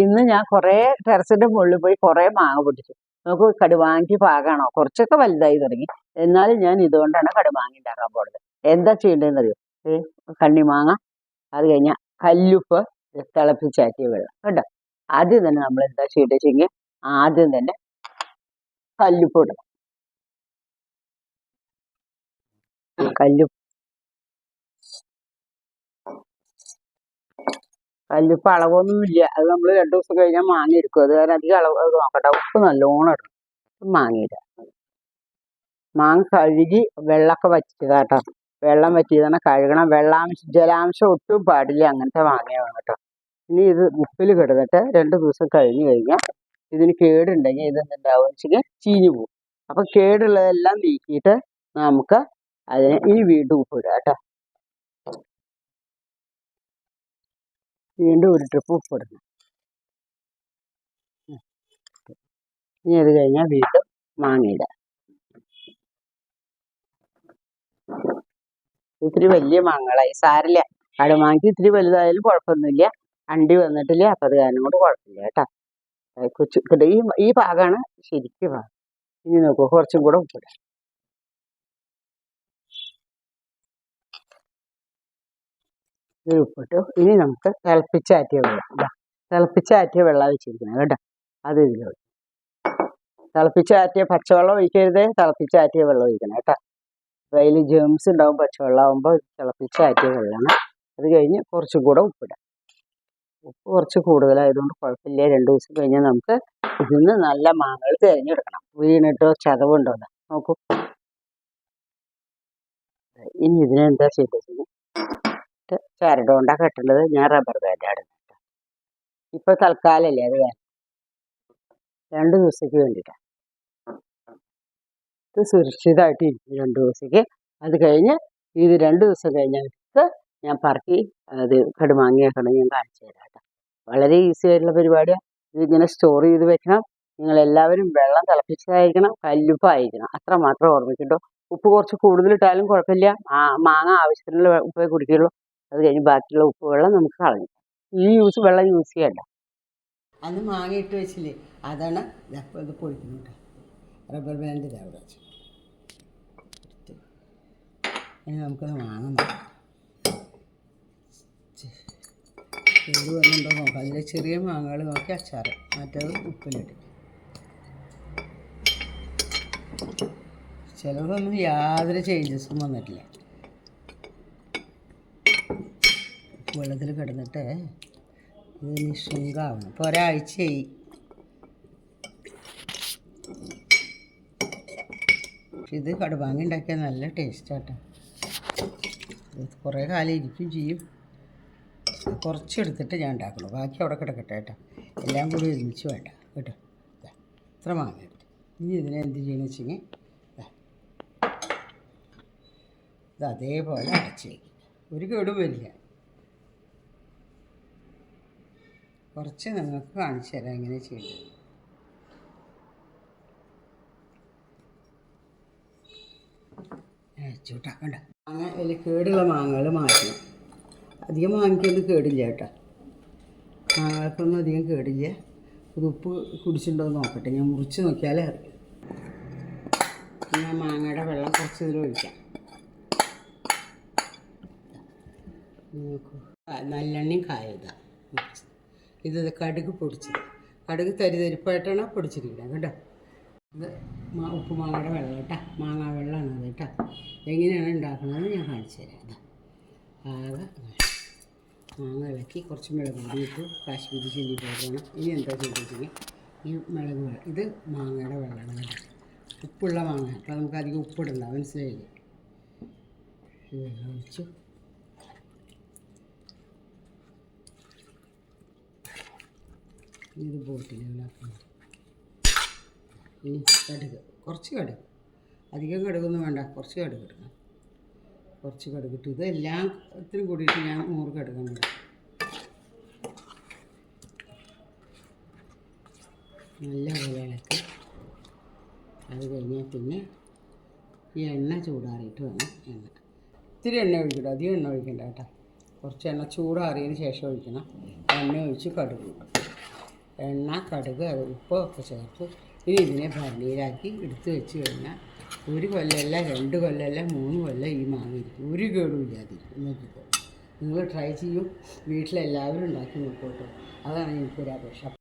ഇന്ന് ഞാൻ കുറേ ടെറസിന്റെ മുകളിൽ പോയി കുറേ മാങ്ങ പൊട്ടിച്ചു. നമുക്ക് കടുമാങ്ങയ്ക്ക് പാകമാണോ? കുറച്ചൊക്കെ വലുതായി തുടങ്ങി. എന്നാലും ഞാൻ ഇതുകൊണ്ടാണ് കടുമാങ്ങ ഉണ്ടാക്കാൻ പോകുന്നത്. എന്താ ചെയ്യേണ്ടതെന്ന് അറിയോ? കണ്ണിമാങ്ങ, അത് കഴിഞ്ഞാൽ കല്ലുപ്പ്, തിളപ്പിച്ചാറ്റിയ വെള്ളം കേട്ടോ. ആദ്യം തന്നെ നമ്മൾ എന്താ ചെയ്യേണ്ടത് വെച്ചെങ്കിൽ ആദ്യം തന്നെ കല്ലുപ്പ് ഇടണം. കല്ലുപ്പ് അളവൊന്നുമില്ല. അത് നമ്മൾ 2 ദിവസം കഴിഞ്ഞാൽ മാങ്ങ എടുക്കും. അത് കാരണം അധികം അളവ് നോക്കട്ടെ. ഉപ്പ് നല്ലോണം ഇടണം. മാങ്ങയില്ല. മാങ്ങ കഴുകി വെള്ളമൊക്കെ വറ്റിയതാട്ടോ. വെള്ളം വറ്റിയതാണ്, കഴുകണം. ജലാംശം ഒട്ടും പാടില്ല. അങ്ങനത്തെ മാങ്ങയാണ് കേട്ടോ. ഇനി ഇത് ഉപ്പിൽ കിടന്നിട്ട് 2 ദിവസം കഴിഞ്ഞ് കഴിഞ്ഞാൽ ഇതിന് കേടുണ്ടെങ്കിൽ ഇതെന്തുണ്ടാവും വെച്ചാൽ ചീഞ്ഞു പോകും. അപ്പം കേടുള്ളതെല്ലാം നീക്കിയിട്ട് നമുക്ക് അതിന് ഇനി വീണ്ടും ഉപ്പിടുക കേട്ടോ. വീണ്ടും ഒരു ട്രിപ്പ് ഉപ്പിടണം. ഇനി അത് കഴിഞ്ഞാൽ വീണ്ടും മാങ്ങയിടുക. ഇത്തിരി വലിയ മാങ്ങകളായി, സാരില്ല. കടുമാങ്ങയ്ക്ക് ഇത്തിരി വലുതായാലും കുഴപ്പമൊന്നുമില്ല. അണ്ടി വന്നിട്ടില്ല, അപ്പം അത് കാരണം കൊണ്ട് കുഴപ്പമില്ല കേട്ടോ. ഈ ഭാഗമാണ് ശരിക്കും ഭാഗം. ഇനി നോക്കൂ, കുറച്ചും കൂടെ ഉപ്പിടാം. ഇത് ഉപ്പിട്ടു. ഇനി നമുക്ക് തിളപ്പിച്ചാറ്റിയ വെള്ളം വെച്ചിരിക്കുന്നത് കേട്ടോ. അത് ഇതിലൊഴിക്കും. തിളപ്പിച്ചാറ്റിയ പച്ചവെള്ളം ഒഴിക്കരുത്, തിളപ്പിച്ചാറ്റിയ വെള്ളം ഒഴിക്കണം കേട്ടോ. അപ്പോൾ അതിൽ ജേംസ് ഉണ്ടാവും. പച്ചവെള്ളം ആകുമ്പോൾ തിളപ്പിച്ചാറ്റിയ വെള്ളമാണ്. അത് കഴിഞ്ഞ് കുറച്ചും കൂടെ ഉപ്പിടാം. ഉപ്പ് കുറച്ച് കൂടുതലായതുകൊണ്ട് കുഴപ്പമില്ല. 2 ദിവസം കഴിഞ്ഞാൽ നമുക്ക് ഇതിന്ന് നല്ല മാങ്ങകൾ തിരഞ്ഞെടുക്കണം. വീണിട്ടോ ചതവുണ്ടോ നോക്കൂ. ഇനി ഇതിനെന്താ ചെയ്തത്? ചരട് കൊണ്ടാണ് കെട്ടുള്ളത്. ഞാൻ റബ്ബർ ബാൻഡാണ് കേട്ടോ. ഇപ്പൊ തൽക്കാലല്ലേ, അത് കാരണം 2 ദിവസത്തേക്ക് വേണ്ടിയിട്ടാണ്. ഇത് സുരക്ഷിതമായിട്ട് ഇരിക്കും 2 ദിവസത്തേക്ക്. അത് കഴിഞ്ഞ് ഇത് 2 ദിവസം കഴിഞ്ഞാൽ ഞാൻ പറക്കി അത് കടുമാങ്ങയാക്കണം. ഞാൻ കാണിച്ചു തരാം കേട്ടോ. വളരെ ഈസി ആയിട്ടുള്ള പരിപാടിയാണ്. ഇതിങ്ങനെ സ്റ്റോർ ചെയ്ത് വെക്കണം. നിങ്ങളെല്ലാവരും വെള്ളം തിളപ്പിച്ചതായിരിക്കണം, കല്ലുപ്പായിരിക്കണം. അത്ര മാത്രം ഓർമ്മിക്കട്ടോ. ഉപ്പ് കുറച്ച് കൂടുതലിട്ടാലും കുഴപ്പമില്ല. മാങ്ങ ആവശ്യത്തിനുള്ള ഉപ്പേ കുടിക്കുള്ളൂ. അത് കഴിഞ്ഞ് ബാക്കിയുള്ള ഉപ്പ് വെള്ളം നമുക്ക് കളഞ്ഞു. വെള്ളം യൂസ് ചെയ്യണ്ട. അന്ന് മാങ്ങ ഇട്ട് വെച്ചില്ലേ, അതാണ് ഇത് പൊളിക്കുന്നുണ്ട്. റബ്ബർ ബാൻഡ് ഇതാ അവിടെ വെച്ചു. ഇനി നമുക്കത് മാങ്ങ നോക്കാം. കേട് വന്നുണ്ടോ നോക്കാം. അതിലെ ചെറിയ മാങ്ങകൾ നോക്കി അച്ചാറ്, മറ്റേത് ഉപ്പിലിട്ട്. ചിലതൊന്നും യാതൊരു ചേഞ്ചസും വന്നിട്ടില്ല. വെള്ളത്തിൽ കിടന്നിട്ട് ഇതിന് ശൃംഗാവണം. ഇപ്പോൾ ഒരാഴ്ചയായി. ഇത് കടുമാങ്ങ ഉണ്ടാക്കിയാൽ നല്ല ടേസ്റ്റാട്ടോ. കുറേ കാലം ഇരിക്കും ചെയ്യും. കുറച്ചെടുത്തിട്ട് ഞാൻ ഉണ്ടാക്കണം. ബാക്കി അവിടെ കിടക്കട്ടെ കേട്ടോ. എല്ലാം കൂടി ഒരുമിച്ച് വേണ്ട കേട്ടോ. ഇത്ര മാങ്ങ എടുത്ത് ഇനി ഇതിനെ എന്ത് ചെയ്യുന്നത് വെച്ചെങ്കിൽ ഇത് അതേപോലെ അടച്ച് വയ്ക്കും. ഒരു കേടും വരില്ല. കുറച്ച് നിങ്ങൾക്ക് കാണിച്ചു തരാം എങ്ങനെ ചെയ്യുന്നത്. ചൂട്ടാക്കണ്ട. മാങ്ങ അതിൽ കേടുള്ള മാങ്ങകൾ മാറ്റണം. അധികം മാങ്ങയ്ക്കൊന്നും കേടില്ല കേട്ടോ. മാങ്ങകൾക്കൊന്നും അധികം കേടില്ല. ഇത് ഉപ്പ് കുടിച്ചിട്ടുണ്ടോ എന്ന് നോക്കട്ടെ. ഞാൻ മുറിച്ച് നോക്കിയാലേ അറിയാം. ഞാൻ മാങ്ങയുടെ വെള്ളം കുറച്ച് ഇതിൽ ഒഴിക്കാം. നോക്കൂ, നല്ലെണ്ണയും കായതാ. ഇത് കടുക് പൊടിച്ചത്. കടുക് തരിതരിപ്പായിട്ടാണ് പൊടിച്ചിരിക്കുന്നത് കേട്ടോ. ഇത് ഉപ്പുമാങ്ങയുടെ വെള്ളം കേട്ടോ. മാങ്ങാ വെള്ളമാണ് അത് കേട്ടോ. എങ്ങനെയാണ് ഉണ്ടാക്കുന്നത് ഞാൻ കാണിച്ചു തരാം. ഇതാ ആകെ മാങ്ങ ഇളക്കി കുറച്ച് മുളക് പൊടി ഇട്ടു. കാശ്മീരി ചില്ലി പൗഡറാണ്. ഇനി എന്താ ചെയ്തിട്ടുണ്ടെങ്കിൽ ഈ മുളക് വെള്ളം, ഇത് മാങ്ങയുടെ വെള്ളമാണ് കേട്ടോ. ഉപ്പുള്ള മാങ്ങ. അപ്പോൾ നമുക്ക് അധികം ഉപ്പിടണ്ട, മനസ്സിലായില്ലേ? ഈ വെള്ളം ഒഴിച്ചു. ഇത് ബോട്ടിലുകളാക്കണം. ഇനി കടുക്, കുറച്ച് കടുക്, അധികം കടുകൊന്നും വേണ്ട. കുറച്ച് കടുക് ഇടണം. കുറച്ച് കടുകിട്ട് ഇത് എല്ലാത്തിനും കൂടിയിട്ട് ഞാൻ 100 കടുകാണ് ഇടും. നല്ലപോലെ ഇളക്കി അത് കഴിഞ്ഞാൽ പിന്നെ ഈ എണ്ണ ചൂടാറിയിട്ട് വേണം. ഇത്തിരി എണ്ണ ഒഴിക്കണം, അധികം എണ്ണ ഒഴിക്കണ്ട കേട്ടോ. കുറച്ച് എണ്ണ ചൂടാറിയതിന് ശേഷം ഒഴിക്കണം. എണ്ണ ഒഴിച്ച് കടുക് ഇടും. എണ്ണ, കടുക്, ഉപ്പ് ഒക്കെ ചേർത്ത് ഇനി ഇതിനെ ഭരണിയിലാക്കി എടുത്ത് വെച്ച് കഴിഞ്ഞാൽ 1 കൊല്ലമല്ല, 2 കൊല്ലമല്ല, 3 കൊല്ലം ഈ മാങ്ങ ഇരിക്കും. ഒരു കേടും ഇല്ലാതിരിക്കും. നോക്കിക്കോ, നിങ്ങൾ ട്രൈ ചെയ്യും, വീട്ടിലെല്ലാവരും ഉണ്ടാക്കി നോക്കൂ കേട്ടോ. അതാണ് എനിക്കൊരു അപേക്ഷ.